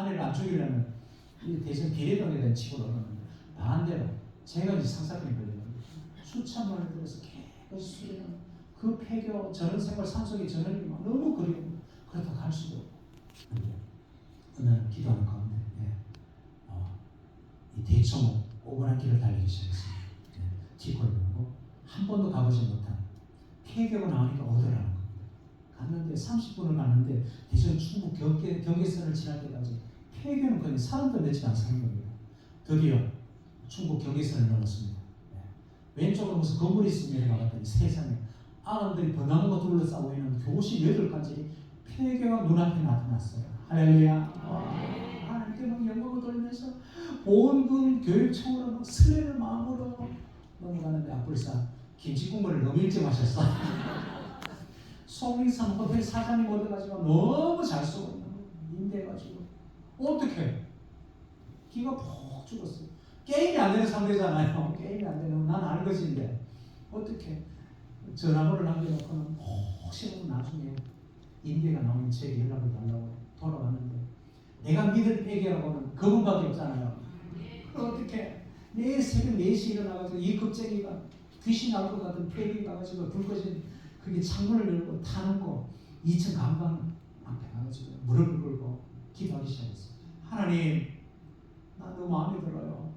아내를 안 죽이려면 이 대신 비례동에다 치고 넣었는데 반대로 제가 이제 상사병에 걸렸는데 수천 번을 들어서 깨끗이 수리는 그 폐교 저런 생활 산속의 저런이 너무 그리워. 그렇다고 할 수도 없고 오늘 기도하는 가운데 이 대청호 5분한 길을 달리기 시작했습니다. 뒷골 보고 한 번도 가보지 못한 폐교가 나오니까 오더라는 겁니다. 갔는데 30분을 갔는데 대전 충북 경계선을 지날 때까지 폐교는 거의 사람도 며칠 안 사는 겁니다. 드디어 충북 경계선을 넘었습니다. 왼쪽으로 무슨 건물이 있으면 내려가봤더니 세상에 아람들이 번나무가 둘러싸고 있는 교실 8가지 폐교가 눈앞에 나타났어요. 할렐루야. 하나님께 막 영광을 돌리면서 보훈군 교육청으로 막 설레는 마음으로 넘어가는데 앞불사 김치국물을 너무 일찍 마셨어. 송리산 호텔 사장님 얻어가지고 너무 잘 쓰고 있는 거 임대해가지고 어떻게 기가 푹 죽었어요. 게임이 안 되는 상대잖아요. 게임이 안 되는 난 알것인데 어떻게 전화번호를 남겨놓고는 혹시 나중에 임대가 나오면 제 연락을 달라고 돌아왔는데 내가 믿을 빼기라고는 그분밖에 없잖아요. 어떻게 내일 새벽 4시 일어나가지고 이 겁쟁이가 귀신 나올 것 같은 폐기 가가지고 불 꺼진 그게 창문을 열고 타는 거 2층 간방 앞에 가가지고 무릎을 꿇고 기도하기 시작했어요. 하나님 나 너무 마음에 들어요.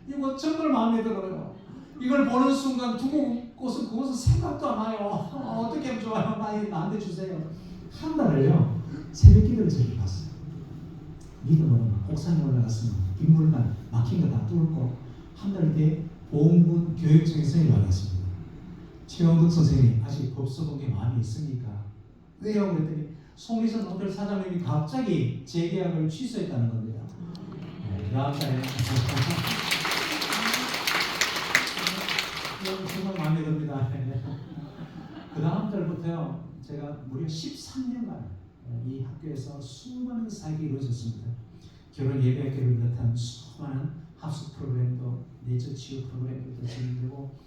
이거 정말 마음에 들어요. 이걸 보는 순간 두고 곳은 그것은 생각도 안 나요. 어떻게 하면 좋아요? 나한테 주세요. 한 달을요 새벽 기도를 저기 봤어요. 믿음으로 옥상에 올라갔으면 빗물관 막힌 거 다 뚫고 한 달 뒤에 보훈군 교육청에서 연락했습니다. 최영덕 선생님 아직 법서 본 게 많이 있습니까? 왜요? 그랬더니 송리산 호텔 사장님이 갑자기 재계약을 취소했다는 겁니다. 그 다음 달에 정말 마음에 듭니다. 그 다음 달부터요 제가 무려 13년간 이 학교에서 수많은 사역이 이루어졌습니다. 결혼 예배학교를 비롯한 수많은 학습 프로그램도 내적 치유 프로그램도 진행되고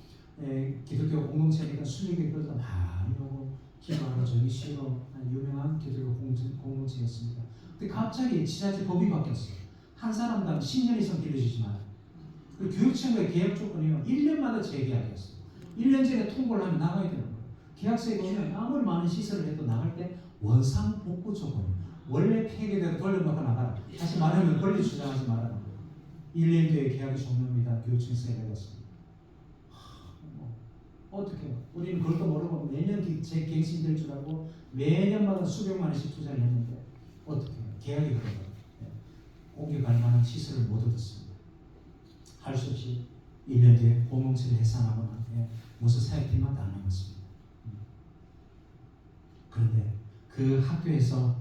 기독교 공동체니까 순례객들도 많이 오고 기도하러 저희 시로 유명한 기독교 공동체였습니다. 근데 갑자기 지자체 법이 바뀌었어요. 한 사람당 10년 이상 빌려주지만 그 교육청의 계약 조건이요 1년마다 재계약이었어요. 1년 전에 통보를 하면 나가야 되는 거예요. 계약서에 보면 아무리 많은 시설을 해도 나갈 때 원상 복구 조건이에요. 원래 폐기대로 돌려놓고 나가라. 다시 말하면 권리 주장하지 말라는 거예요. 1년 뒤에 계약이 종료합니다. 교육청에서 해결했습니다. 어떻게 해요? 우리는 그것도 모르고 매년 제 갱신될 줄 알고 매년마다 수백만 원씩 투자를 했는데 어떻게 해요? 계약이 그래요. 옮겨갈 만한 시설을 못 얻었습니다. 할 수 없이 1년 뒤에 공동체를 해산하거나 무슨 사역팀만 다 남았습니다. 그런데 그 학교에서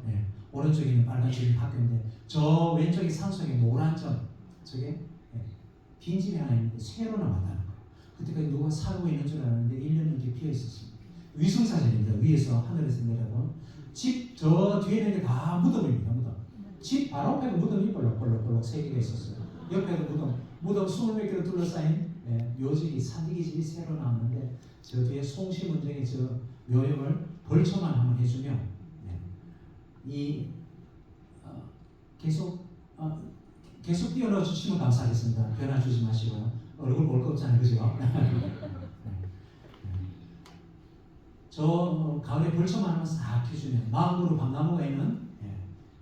오른쪽에 있는 빨간색이 학교인데 저 왼쪽이 산속에 노란 점 저게 빈집이 하나 있는데 새로 나왔다는 거예요. 그때까지 누가 살고 있는 줄 알았는데 1년 넘게 비어 있었습니다. 위성사진입니다. 위에서 하늘에서 내려본 집 저 뒤에 있는 게 다 무덤입니다. 무덤. 집 바로 앞에도 무덤이 볼록볼록 3개가 있었어요. 옆에도 무덤 20몇 개로 둘러싸인 묘지기 산지기 집이 새로 나왔는데 저 뒤에 송시문정의 저 묘역을 벌초만 한번 해주면 계속 띄워넣어 주시면 감사하겠습니다. 변화 주지 마시고요. 얼굴 볼 거 없잖아요, 그죠? 저 가을에 벌초만 한번 싹 해주면 마음으로 밤나무가 있는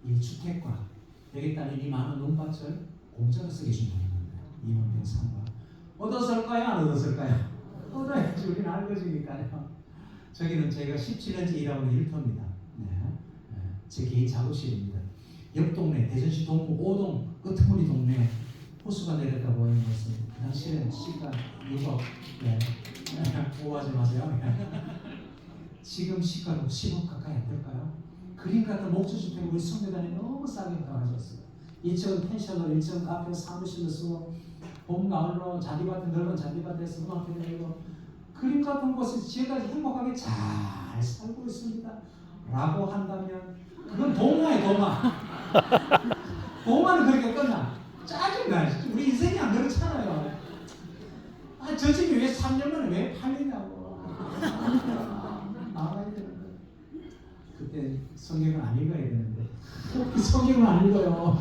이 주택과 여기 딸린 이 많은 논밭을 공짜로 쓰게 준다는 겁니다. 이원병 상과 얻었을까요? 안 얻었을까요? 얻어야지 우리는 알거지니까요. 저기는 제가 17년째 일하고 있는 일터입니다. 제 개인 작업실입니다. 옆 동네 대전시 동구 5동 끄트머리 동네 호수가 내렸다 보이는 것은 그 당시에는 시가 6억 오하지 마세요. 지금 시가로 10억 가까이 안 될까요? 그림 같은 목조주택을 우리 성대단에 너무 싸게 가져왔어요. 1층은 펜션으로 1층 카페 사무실로 쓰고 봄 가을로 잔디밭에 넓은 잔디밭에서 음악회 내고 그림 같은 곳에서 지금까지 행복하게 잘 살고 있습니다 라고 한다면 그건 동화예요. 동화는 그렇게 끝나. 짜증나. 우리 인생이 안 그렇잖아요. 저 집이 왜 3년 만에 왜 팔리냐고. 나가야 되는데 그때 성경을 안 읽어야 되는데 성경은 안 읽어요.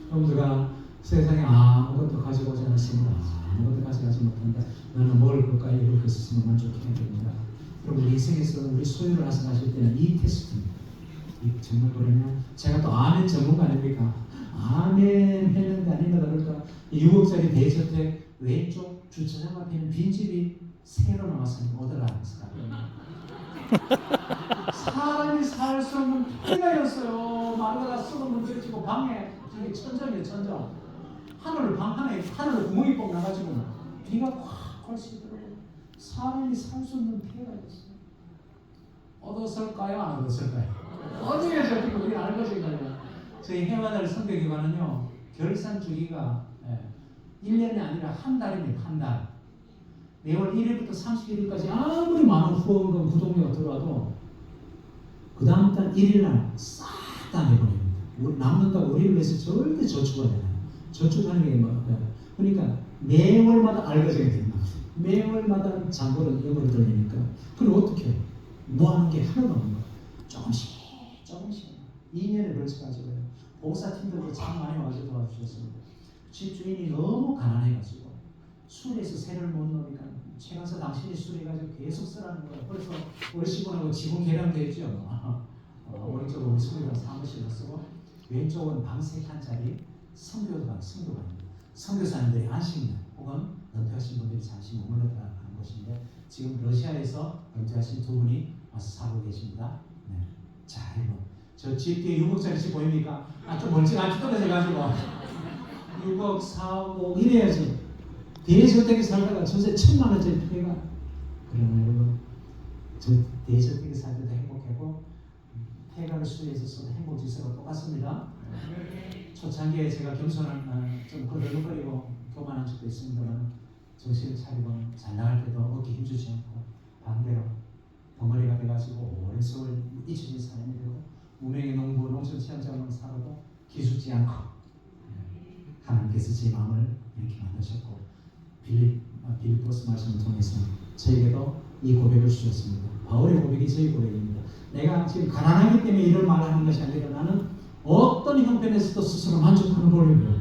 형제가 세상에 아무것도 가지고 오지 않았습니다. 아무것도 가져가지 못한다. 나는 뭘 그까이 이렇게 쓰면 만족해야 됩니다. 그럼 우리 인생에서 우리 소유를 하셔가실 때는 이 테스트입니다. 이 정말 그러면 제가 또 아멘 전문가 아닙니까? 아멘 했는데 아니면 다를까 6억짜리 대저택 왼쪽 주차장 앞에 있는 빈집이 새로 나왔으면 오더라 사람이 살 수 없는 폐가였어요. 마루가 썩은 문드러지고 방에 이게 천정이에요. 천정. 하늘로 방 하나에 하늘로 구멍이 뻥 나가지고 비가 확 걸치더라고요. 사람이 살 수 없는 폐가였어요. 얻었을까요? 안 얻었을까요? 어디에 저기 우리 알거든요. 저희 해마달 성경기관은요 결산 주기가 1년이 아니라 한 달입니다. 한 달. 매월 1일부터 31일까지 아무리 많은 후원금 구독료가 들어와도 그 다음 달 1일날 싹 다 내보냅니다. 남는다고 우리를 위해서 절대 저축하지 않아요. 저축하는 게 뭐예요? 그러니까 매월마다 알거정이 됩니다. 매월마다 잔고를 영어로 돌리니까 그럼 어떻게 해요? 모아놓은 게 하나도 없는 거예요. 조금씩 2년에 걸쳐가지고요. 봉사팀들도 참 많이 와서 도와주셨습니다. 집주인이 너무 가난해가지고 술에서 세를 못 넣으니까 최강사 당신이 술해가지고 계속 쓰라는 거예요. 그래서 우리 시군하고 지붕 계량되죠. 오른쪽은 우리 수리관 사무실로 쓰고 왼쪽은 방 3칸짜리 선교관입니다. 선교사님들이 안식년 혹은 은퇴하신 분들이 잠시 머물러가는 곳인데 지금 러시아에서 은퇴하신 두 분이 와서 살고 계십니다. 네. 자, 이거 저 집 뒤에 6억짜리 집 보입니까? 좀 멀지가 않게 떨어져가지고 6억, 4억, 5억 이래야지. 대저택에 살다가 전세 1,000만원짜리 피해가. 그러면 여러분 저 대저택에 살 때도 행복하고 폐가를 수리해서 행복지수가 똑같습니다. 초창기에 제가 겸손한 좀 거들거리고 교만한 적도 있습니다만 정신을 차리고 잘 나갈 때도 어깨 힘주지 않고 반대로 덩어리가 돼가지고 오랜 세월 잊혀진 사람이 되고 무명의 농부 농촌 체험장으로 살아도 기죽지 않고 하나님께서 제 마음을 이렇게 만드셨고 빌립보스 말씀을 통해서 저에게도 이 고백을 주셨습니다. 바울의 고백이 저희 고백입니다. 내가 지금 가난하기 때문에 이런 말을 하는 것이 아니라 나는 어떤 형편에서도 스스로 만족하는 권리를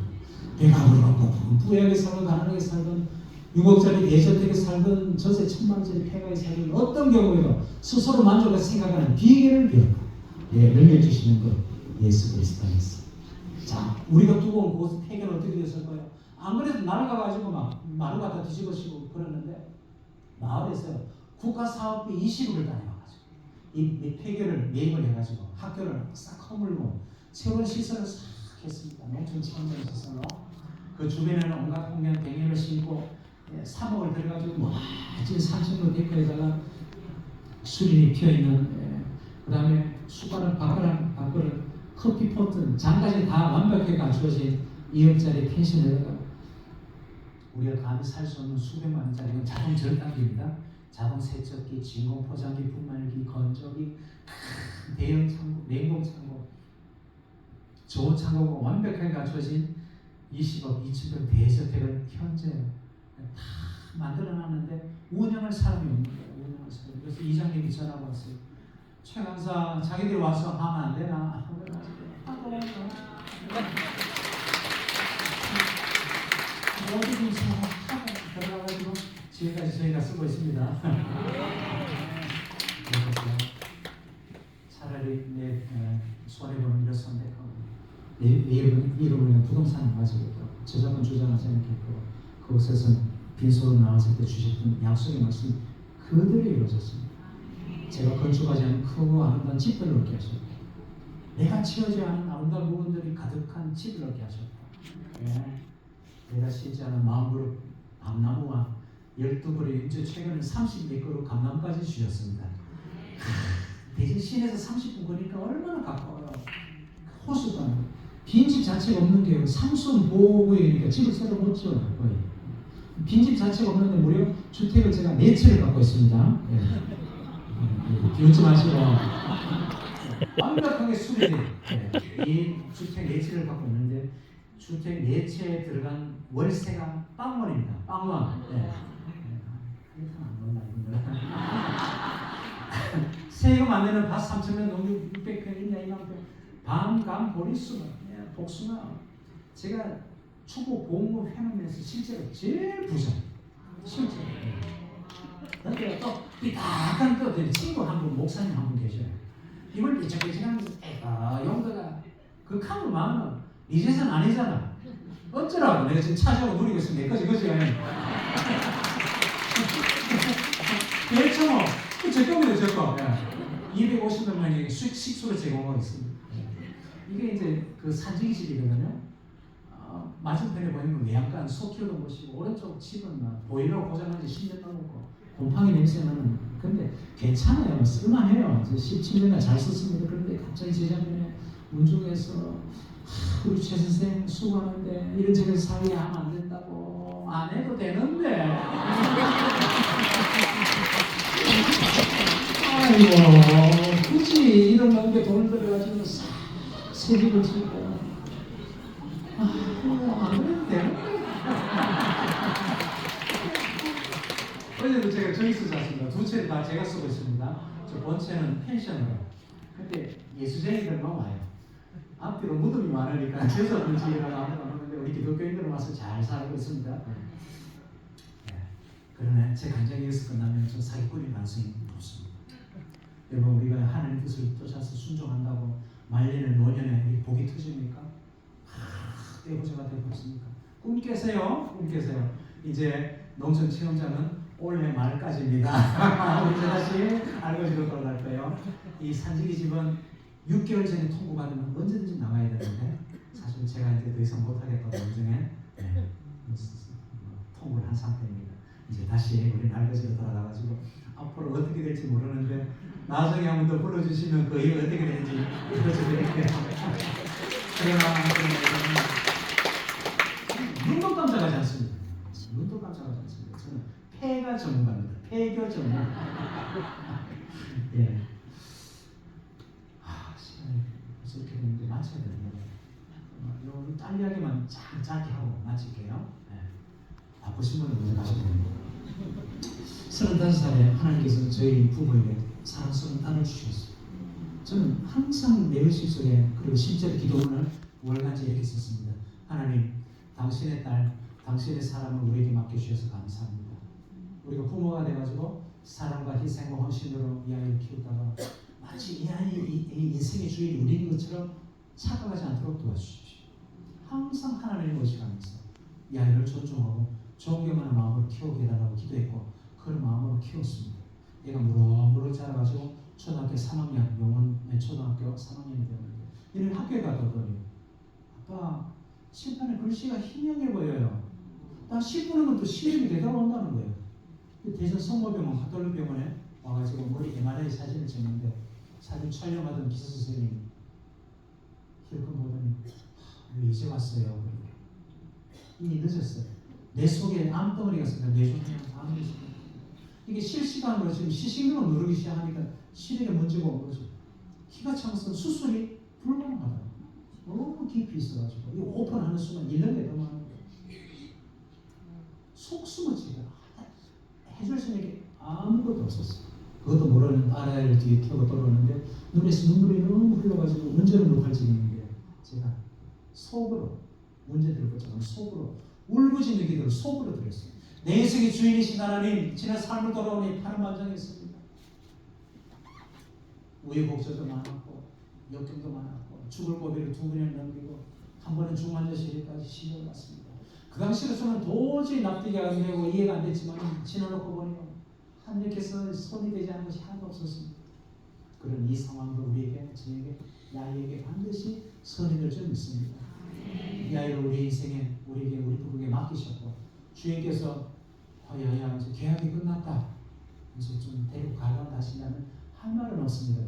배가 부르고 부유하게 살든 가난하게 살든 6억짜리 대저택에 살든 전세 1,000만원짜리 폐가에 살든 어떤 경우에도 스스로 만족해서 생각하는 비결을 배웠다. 늘려주시는 것 예수 그리스도 안에서. 자, 우리가 두고 온 그 폐결은 어떻게 됐을까요? 안 그래도 날아가가지고 막 마루 갖다 뒤집어쓰고 그러는데 마을에서 국가사업비 20억을 따내와가지고 이 폐결을 매입을 해가지고 학교를 싹 허물고 새로운 시설을 싹 했습니다. 농촌 체험장 시설로 그 주변에는 온갖 홍련 백년을 심고 3억을 들어가지고 멋진 산책로 데크에다가 수린이 피어있는 그 다음에 숟가락 밥그릇 커피 포트 장까지 다 완벽하게 갖추어진 2억짜리 펜션에다가 우리가 감히 살 수 없는 수백만 원짜리 자동 절단기입니다. 자동 세척기, 진공 포장기, 분말기, 건조기, 큰 대형 창고, 냉동 창고, 좋은 창고가 완벽하게 갖춰진 20억, 2천평 대저택을 현재 다 만들어놨는데 운영할 사람이 없는 거예요. 운영할 사람이. 그래서 이장님이 전화가 왔어요. 최 강사 자기들이 와서 하면 안 되나? 모든 들어가가지고 지금까지 저희가 쓰고 있습니다. 차라리 내 손해보는 이런 선택하고 내 이름을 부동산을 가지고 있고 저작권 주장을 생각했고 그곳에서 빈소로 나왔을 때 주셨던 약속의 말씀 그대로 이루어졌습니다. 제가 건축하지 않은 크고 아름다운 집들을 얻게 하셨고 내가 치우지 않은 아름다운 부분들이 가득한 집을 얻게 하셨고 내가 심지 않은 마음그룹 밤나무와 12그루 이제 최근에 34그루 감나무까지 주셨습니다. 대신 시내에서 30분 거니까 얼마나 가까워요. 호수가 빈집 자체가 없는 게 상수원 보호구역이니까 집을 새로 못 지어요. 거의 빈집 자체가 없는데 무려 주택을 제가 4채를 갖고 있습니다. 비웃지 마시고 완벽하게 수리된 이 주택 4채를 갖고 있는데 주택 4채에 들어간 월세가 빵원입니다. 빵원. 세금 안 내는 밭 3,000명, 농지 600평 있냐 2만 평. 밤감 보리수가 복숭아. 제가 축구 공무 회원에서 실제로 제일 부자. 실제로. 근데 또 삐딱한 또 친구 한 분, 목사님 한 분 계셔요. 이걸 삐쩍삐쩍하면서 영도가 그 카드 마음은 이 재산 아니잖아. 어쩌라고 내가 지금 차지하고 누리고 있으면 내 거지 그지? 그렇죠. 제 겁니다 제 거. 250만 명이 식수를 제공하고 있습니다. 이게 이제 그 산지기집이거든요. 맞은편에 보이는 외양간 소 키우던 곳이고 오른쪽 집은 보일러 고장난 지 10년 넘었고 곰팡이 냄새 나는. 근데 괜찮아요. 쓸만해요. 17년간 잘 썼습니다. 그런데 갑자기 재작년에 문중에서 우리 최 선생 수고하는데 이런 저런 사회에 하면 안 된다고. 안 해도 되는데. 아이고 굳이 이런 놈게 돈을 들여가지고 새 집을 짓고 안 그래도 되는데. 어제도 제가 저기 쓰지 않습니다. 두 채 다 제가 쓰고 있습니다. 저 본체는 펜션으로. 근데 예수쟁이들만 와요. 앞뒤로 무덤이 많으니까 저서든지 일어나면 오는데 우리 기독교인들은 와서 잘 살고 있습니다. 그러나 제 간증이 여기서 끝나면 저 사기꾼일 가능성이 높습니다. 여러분 우리가 하나님 뜻을 쫓아서 순종한다고 말년에 노년에 복이 터집니까? 떼부자가 되고 있습니까? 꿈 깨세요. 꿈 깨세요. 이제 농촌 체험장은 올해 말까지입니다. 우리 다시 알고지로 돌아갈 거예요. 이 산지기 집은 6개월 전에 통보받으면 언제든지 나가야 되는데 사실 제가 이제 더 이상 못하겠다고 나중에 통보를 한 상태입니다. 이제 다시 우리 날것으로 돌아가가지고 앞으로 어떻게 될지 모르는데 나중에 한 번 더 불러주시면 그 일 어떻게 되는지 불러주드릴게요. 그러나 눈도 깜짝하지 않습니다. 눈도 깜짝하지 않습니다. 저는 폐가 전문가입니다. 폐교 전문가. 예. 시간이 벌써 이렇게 되는데 마쳐야 되는데 요 딸 이야기만 짧게 하고 마칠게요. 예. 바쁘신 분은 먼저 가시면 됩니다. 35살에 하나님께서 저희 부부에게 사랑스러운 딸을 주셨어요. 저는 항상 매일 속에 그리고 실제로 기도문을 월간지 이렇게 썼습니다. 하나님, 당신의 딸, 당신의 사랑을 우리에게 맡겨주셔서 감사합니다. 우리가 부모가 돼가지고 사랑과 희생과 헌신으로 이 아이를 키우다가 마치 이 아이의 인생의 주인이 우리인 것처럼 착각하지 않도록 도와주십시오. 항상 하나님을 의식하면서 이 아이를 존중하고 존경하는 마음으로 키우게 해달라고 기도했고 그런 마음으로 키웠습니다. 얘가 무럭무럭 자라가지고 초등학교 3학년, 용원의 초등학교 3학년이 되었는데 얘는 학교에 가더니 아빠 칠판에 글씨가 희미하게 보여요. 나 10분은 것도 시력이 되돌아온다는 거예요. 대전 성모병원 가톨릭병원에 와가지고 머리 MRI 사진을 찍는데 사진 촬영하던 기사 선생님이 힐끔 보더니 왜 이제 왔어요? 이미 늦었어요. 내 속에 암덩어리가 있습니다. 뇌종양 암이 있습니다. 이게 실시간으로 지금 시신경을 누르기 시작하니까 시력에 문제가 온 거죠. 키가 차면서 수술이 불가능하다. 너무 깊이 있어가지고 이 오픈하는 순간 1년에 넘어가는 거예요. 속수무치가 해줄 수 있는 게 아무것도 없었어요. 그것도 모르는 딸아이를 뒤에 태우고 돌아오는데 눈에서 눈물이 너무 흘러가지고 문제를 못할 지경인데 제가 속으로 문제 될 것처럼 속으로 울부짖는 기도를 속으로 드렸어요. 내 인생의 주인이신 하나님, 지난 삶을 돌아오니 파란만장했습니다. 우여곡절도 많았고 역경도 많았고 죽을 고비를 2번이나 넘기고 한 번은 중환자실까지 실려를 갔습니다. 그 당시로 저는 도저히 납득이 안 되고 이해가 안 됐지만 지나놓고 보니 하나님께서 손이 되지 않은 것이 하나도 없었습니다. 그런 이 상황도 우리에게, 저에게, 이 아이에게 반드시 선이 될 줄 믿습니다. 이 아이를 우리 인생에, 우리에게, 우리 부부에게 맡기셨고 주님께서 야야 이제 계약이 끝났다. 이제 좀 데리고 가려고 하신다면 할 말은 없습니다.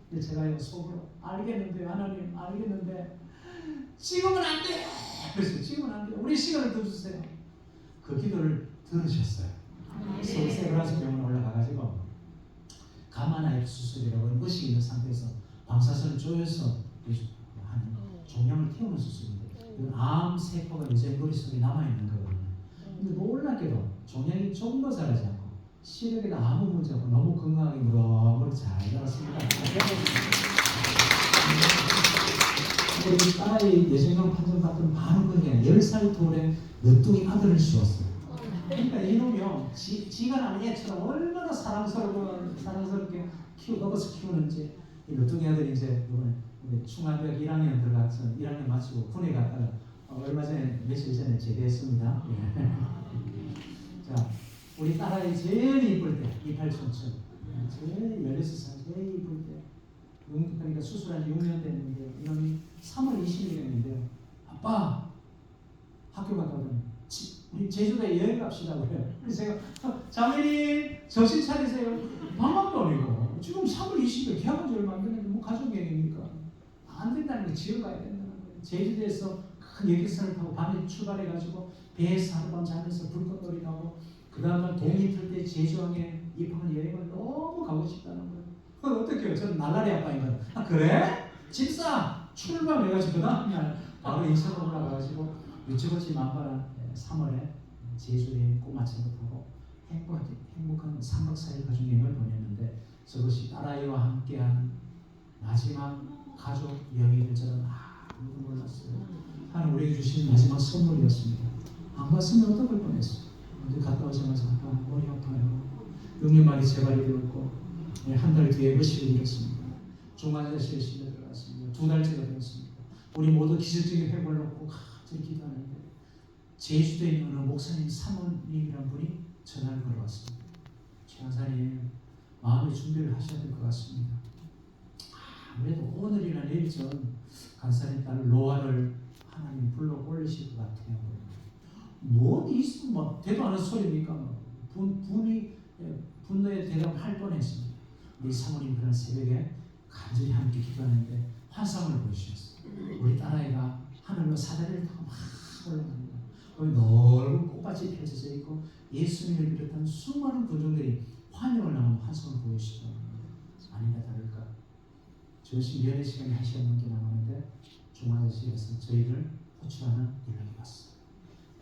그래서 제가 속으로 알겠는데 하나님 알겠는데 지금은 안 돼. 그래서 지금은 안 돼. 우리 시간을 더 주세요. 그 기도를 들으셨어요. 서울 세브란스 병원에 올라가가지고 가마나입 수술이라고 의식 있는 상태에서 방사선을 쪼여서 하는 종양을 태우는 수술인데 이건 암 세포가 이제 머릿속에 남아있는 거거든요. 근데 놀랍게도 종양이 조금 더 자라지 않고 시력에도 아무 문제 없고 너무 건강하게 무럭무럭 잘 자랐습니다. 우리 딸아이 뇌종양 판정받던 많은 거에 10살 돌에 늦둥이 아들을 주었어요. 그러니까 이놈이요, 지가 낳은 애처럼 얼마나 사랑스럽게 먹어서 키우는지. 이 늦둥이 아들이 이제 이번에 중앙대학 1학년 들어가서 1학년 마치고 군에 갔다가 얼마 전에 며칠 전에 제대했습니다. 자, 우리 딸아이 제일 이쁠 때, 이팔촌촌, 제일 16살 제일 이쁠 때, 그러니까 수술한 지 6년 됐는데 이놈이 3월 20일이었는데요. 아빠, 학교 갔다 오더니 우리 제주도에 여행 갑시다 그래요. 그래서 제가 자매님 정신 차리세요. 방학도 아니고 지금 3월 20일 개학한 지 얼마 안 됐는데 뭐 가족 여행입니까? 안 된다는 거 지어가야 된다는 거예요. 제주도에서 큰 여객선을 타고 밤에 출발해가지고 배에서 하룻밤 자면서 불꽃놀이 하고 그 다음날 동이 틀 때 제주항에 입항한 여행을 너무 가고 싶다는 거예요. 어떻게 해요? 저는 날라리 아빠인가요? 아 그래? 집사 출발해가지고 그 다음날 바로 인천으로 올라가가지고 유치원치 만발한 3월에 제주에 꼬마차를 타고 행복한 3박 4일 가족여행을 보냈는데 저것이 딸아이와 함께한 마지막 가족 여행이 될 줄은 아무도 몰랐어요. 하나님 우리에게 주신 마지막 선물이었습니다. 안 갔으면 어떡할 뻔했어요. 근데 갔다 오자마자 아빠 머리 아파요. 6년 만에 재발이 되었고 한 달 뒤에 의식을 잃었습니다. 중환자실에 실려 들어갔습니다. 2달째가 되었습니다. 우리 모두 기술적인 회복을 놓고 간절히 기도하는데 제주도에 있는 어느 목사님 사모님이란 분이 전화를 걸어왔습니다. 최강사님 마음의 준비를 하셔야 될 것 같습니다. 아무래도 오늘이나 내일 전 간사님 딸 로아를 하나님 불러 올리실 것 같아요. 뭔 있으면 막 대도 않은 소리니까 분노에 대답을 할 뻔했습니다. 우리 사모님 그런 새벽에 간절히 함께 기도하는데 환상을 보여주셨어요. 우리 딸아이가 하늘로 사다리를 타고 막 올라갑니다. 거기 넓은 꽃밭이 펼쳐져 있고 예수님을 비롯한 수많은 군중들이 환영을 하는 환상을 보여주시더라고요. 아니나 다를까 저녁 연애 시간이 1시간 넘게 남았는데 중환자실에서 저희를 호출하는 연락이 왔어요.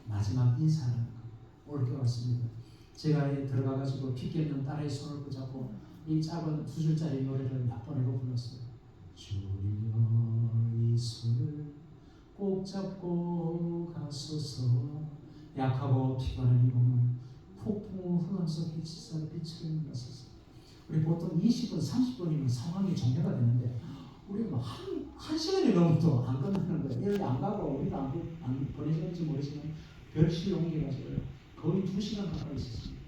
마지막 인사하는 거 올 것 같습니다. 제가 들어가가지고 핏기 없는 딸의 손을 붙잡고 이 작은 2줄짜리 노래를 몇 번이고 불렀어요. 주여 이 손을 꼭 잡고 가소서. 약하고 피곤한 이 몸은 폭풍 흑암 속 빛을 비추면서 우리 보통 20분, 30분이면 상황이 종료가 되는데 우리가 뭐 한 시간이 넘어도 안 끝나는 거예요. 여기 안 가고 우리가 안 보내줬는지 모르지만 별실 옮겨가지고 거의 2시간 가까이 있었습니다.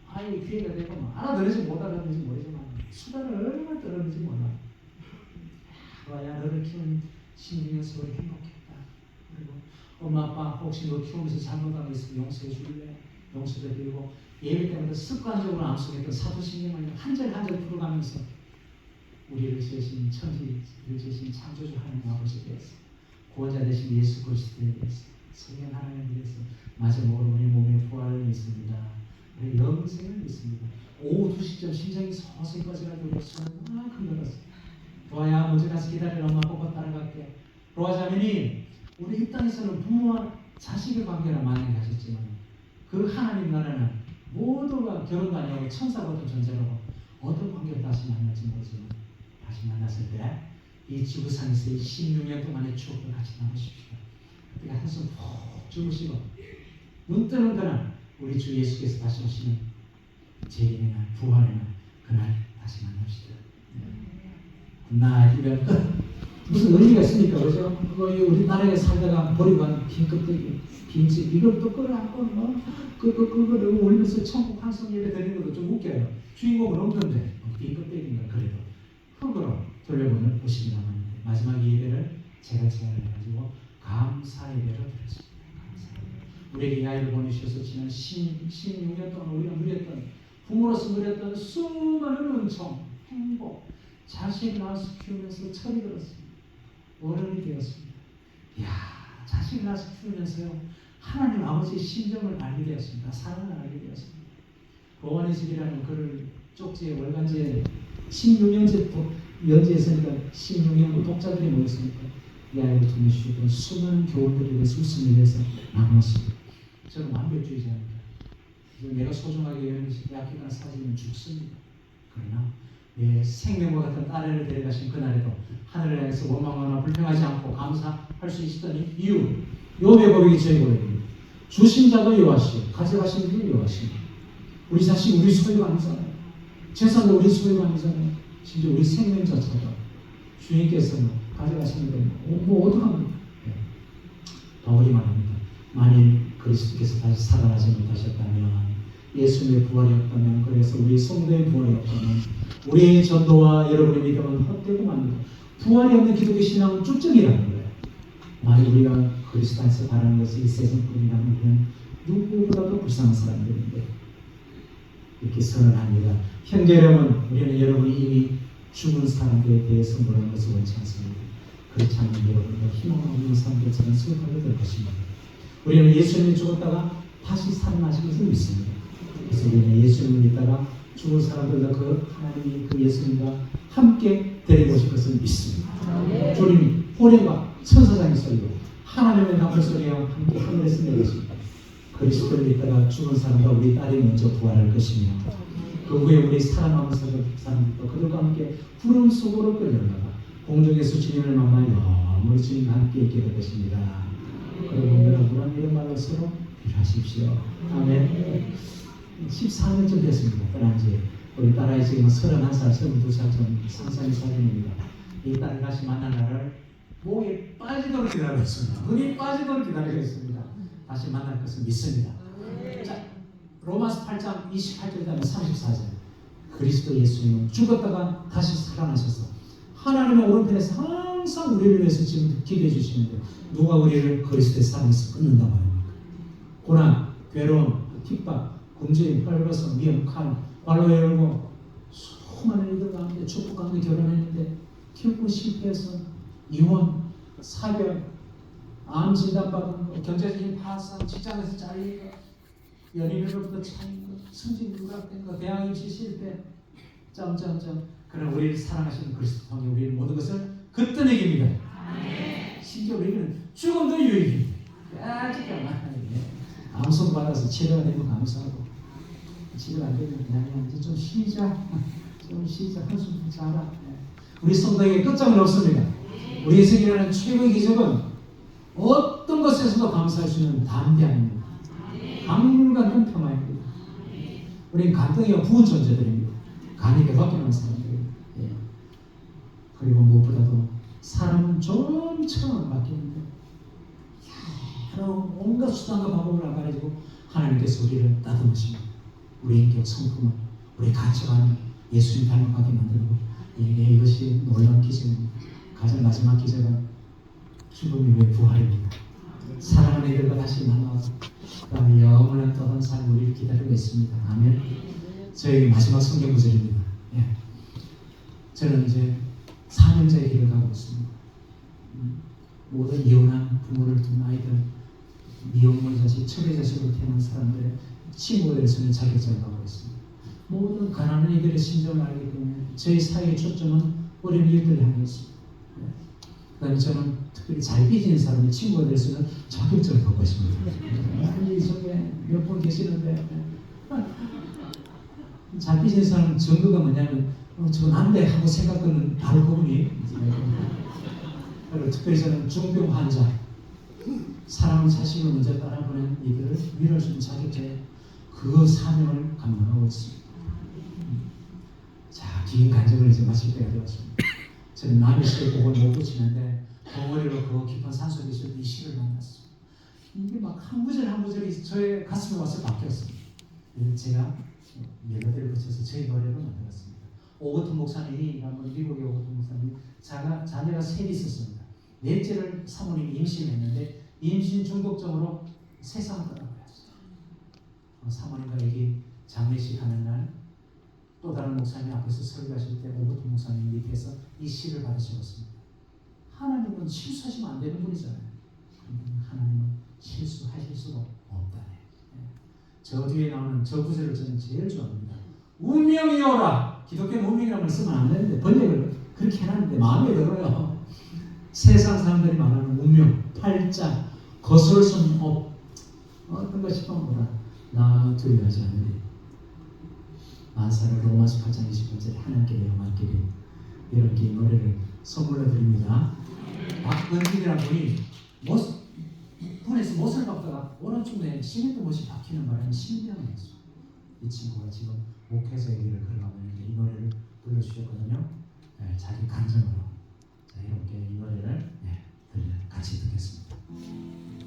아이 기회가 되고 뭐 알아들은지 못 알아들은지 모르지만 수다를 얼마나 떨었는지 몰라. 와야 너를 키운 신중에서 우리 행복했다. 그리고 엄마 아빠 혹시 너 키우면서 잘못한 거 있으면 용서해 줄래? 용서도 드리고 예배 때마다 습관적으로 암송했던 사도신경을 한 절 한 절 풀어가면서 우리를 지으신 천지를 지으신 창조주 하나님 아버지에 대해서 구원자 되신 예수 그리스도에 대해서 성령 하나님에 대해서 마지막으로 우리 몸의 부활을 믿습니다. 우리 영생을 믿습니다. 오후 2시쯤 심장이 서서히 꺼져가지고 손을 그만큼 들었어요. 로아야 먼저 가서 기다려. 엄마 꼭 따라갈게. 로아 자매님 우리 이 땅에서는 부모와 자식의 관계를 많이 가졌지만 그 하나님 나라는 모두가 결혼도 아니하고 천사 같은 존재라고 어떤 관계를 다시 만날지 모르지만 다시 만났을 때 이 지구상에서의 16년 동안의 추억을 같이 나누십시오. 그때 한숨 푹 주무시고 눈 뜨는 그날 우리 주 예수께서 다시 오시는 재림의 날, 부활의 날 그날 다시 만납시다. 나 이별 무슨 의미가 있습니까? 그죠? 우리 나라에 살다가 버리고 간 빈 껍데기, 빈집 이걸 또 끌어안고 그거를 울면서 천국 환송 예배 드리는 것도 좀 웃겨요. 주인공은 없는데 빈 껍데기인가 그래도 흙으로 돌려보는 50이 남았는데 마지막 예배를 제가 제안을 해가지고 감사 예배를 드렸습니다. 우리에게 이 아이를 보내주셔서 지난 16년 동안 우리가 누렸던 부모로서 누렸던 수많은 은총, 행복, 자식을 낳아서 키우면서 철이 들었습니다. 어른이 되었습니다. 이야, 자식을 낳아서 키우면서요 하나님 아버지의 심정을 알게 되었습니다. 사랑을 알게 되었습니다. 보원의 집이라는 글을 쪽지에 월간지에 16년째 연재했으니까 16년 독자들이 모였으니까 이 아이를 통해주시고 수많은 교훈들에 대해서 웃음에 대해서 나누었습니다. 저는 완벽주의자입니다. 내가 소중하게 여행을 약기나 사지면 죽습니다. 그러나 예, 생명과 같은 딸을 데려가신 그날에도 하늘을 향해서 원망하거나 불평하지 않고 감사할 수 있었던 이유, 욥의 고백이 저희 고백입니다. 주신 자도 여호와시요 가져가신 분도 여호와시요. 우리 자식 우리 소유가 아니잖아요. 재산도 우리 소유가 아니잖아요. 심지어 우리 생명자처럼 주님께서 가져가시는데 뭐 어떡합니까? 바울이 말합니다. 만일 그리스도께서 다시 살아나지 못하셨다면, 예수님의 부활이 없다면, 그래서 우리 성도의 부활이 없다면 우리의 전도와 여러분의 믿음은 헛되고 맙니다. 부활이 없는 기독교 신앙은 쭉정이라는 거예요. 만일 우리가 그리스도 안에서 바라는 것이 이 세상뿐이라면 우리는 누구보다도 불쌍한 사람들인데 이렇게 선언합니다. 형제 여러분, 우리는 여러분이 이미 죽은 사람들에 대해서 뭐라는 것을 원치 않습니다. 그렇지 않은 여러분과 희망 없는 사람들처럼 생각하게 될 것입니다. 우리는 예수님이 죽었다가 다시 살아나신 것을 믿습니다. 그래서 우리는 예수님을 믿다가 죽은 사람들과 그 하나님이 그 예수님과 함께 데리고 오실 것을 믿습니다. 주님이 호령과 천사장의 소리로 하나님의 나팔 소리와 함께 하늘에서 내리십니다. 그리스도를 믿다가 죽은 사람과 우리 딸이 먼저 부활할 것이며, 그 후에 우리 살아남은 사람들도 그들과 함께 구름 속으로 끌려나가 공중에서 주님을 만나 영원히 주님과 함께 있게 될 것입니다. 그리고 여러분은 이런 말로 서로 빌하십시오. 아멘. 14년쯤 됐습니다. 떠난 지. 우리 딸아이 지금 31살, 32살 전 상상의 사진입니다. 이 딸을 다시 만난 날을 목에 빠지도록 기다리고 있습니다. 눈이 빠지도록 기다리고 있습니다. 다시 만날 것을 믿습니다. 자, 로마서 8장 28절부터 34절. 그리스도 예수님은 죽었다가 다시 살아나셔서 하나님의 오른편에서 항상 우리를 위해서 지금 기도해 주시는데, 누가 우리를 그리스도의 사랑에서 끊는다고 합니까? 고난, 괴로움, 핍박, 굶주림, 헐벗음, 위험, 칼, 관로에 열고 수많은 일들 가운데 축복 가운데 결혼했는데 결국 실패해서 이혼, 사별, 암 진단받은 거, 경제적인 파산, 직장에서 잘린 거, 연인으로부터 차인 거, 승진 누락된 거, 대학 입시 실패, 점점점. 그러나 우리를 사랑하시는 그리스도 통해 우리의 모든 것을 그때내깁니다. 심지어 우리는 죽음도 유익입니다. 암송 받아서 치료가 되면 감사하고, 치료가 안 되면 그냥 이제 좀 쉬자, 한숨 자라. 우리 성도에게 끝장은 없습니다. 우리에게 일어나는 최고의 기적은 어떤 것에서도 감사할 수 있는 담대함입니다. 강물 같은 평화입니다. 우리는 간등이와 부은 존재들입니다. 간이 배밖에 없는 사람들입니다. 그리고 무엇보다도 사람은 좀처럼 바뀌는데 여러 온갖 수단과 방법을 알아가지고 하나님께서 우리를 따듬으시고 우리 인격 성품을, 우리 가치관을 예수님 닮아가게 만들고, 이것이 놀라운 기적입니다. 가장 마지막 기적은 죽음이 왜 부활입니다. 사랑하는 이들과 다시 만나서 그다음에 영원한 떠난 삶이 우리를 기다리고 있습니다. 아멘. 저희 마지막 성경 구절입니다. 저는 이제 4년째의 길을 가고 있습니다. 모든 이혼한 부모를 둔 아이들, 미혼모 자식, 처리 자식으로 태어난 사람들의 친구들에서는 자격증을 가고 있습니다. 모든 가난한 이들의 심정을 알기 때문에 저희 사회의 초점은 어린 이들을 향해 있습니다. 그다음에 저는 특별히 잘 빚는 사람의 친구가 돼서는 자격증을 갖고 있습니다. 이 속에 몇 분 계시는데 잘 빚는 사람은 증거가 뭐냐면 저건 안 돼 하고 생각하는 바로 그분이. 그리고 특별히 저는 중병 환자, 사랑하는 자식을 먼저 따라보낸 이들을 위로할 수 있는 자격증, 그 사명을 감당하고 있습니다. 자, 긴 간증을 이제 마칠 때가 되었습니다. 저는 남의 시에 그걸 못 붙이는데 덩어리로 그 깊은 산속에 있을 때 이 시를 만났어요. 이게 막 한 구절 한 구절이 저의 가슴에 와서 박혔습니다. 제가 멜로디를 붙여서 저희 노래로 만들었습니다. 오거튼 목사님이, 미국의 오거튼 목사님이 자녀가 셋이 있었습니다. 넷째를 사모님이 임신했는데 임신 중독증으로 세상을 떠나버렸어요. 사모님과 여기 장례식 하는 날 또 다른 목사님 앞에서 설교하실 때 오거튼 목사님 밑에서 이 시를 받으셨습니다. 하나님은 실수하시면 안 되는 분이잖아요. 하나님은 실수하실 수가 없다네. 저 뒤에 나오는 저 구절을 저는 제일 좋아합니다. 운명이 오라. 기독교는 운명이라는 걸 쓰면 안 되는데 번역을 그렇게 해놨는데 마음에 들어요. 세상 사람들이 말하는 운명, 팔자, 거스를 수 없는 법, 어떤 것이 뭐라 나 두려워하지 않으리. 만사를 로마서 8장 28절에 하나님께 내가 맡기리. 여러분께 이 노래를 선물로 드립니다. 박건진이라는 분이 폰에서 못을 박다가 오른쪽 내 시멘트 못이 박히는 바람에 심장을 했어. 이 친구가 지금 목회자의 길을 걸어가고 있는데 이 노래를 불러주셨거든요.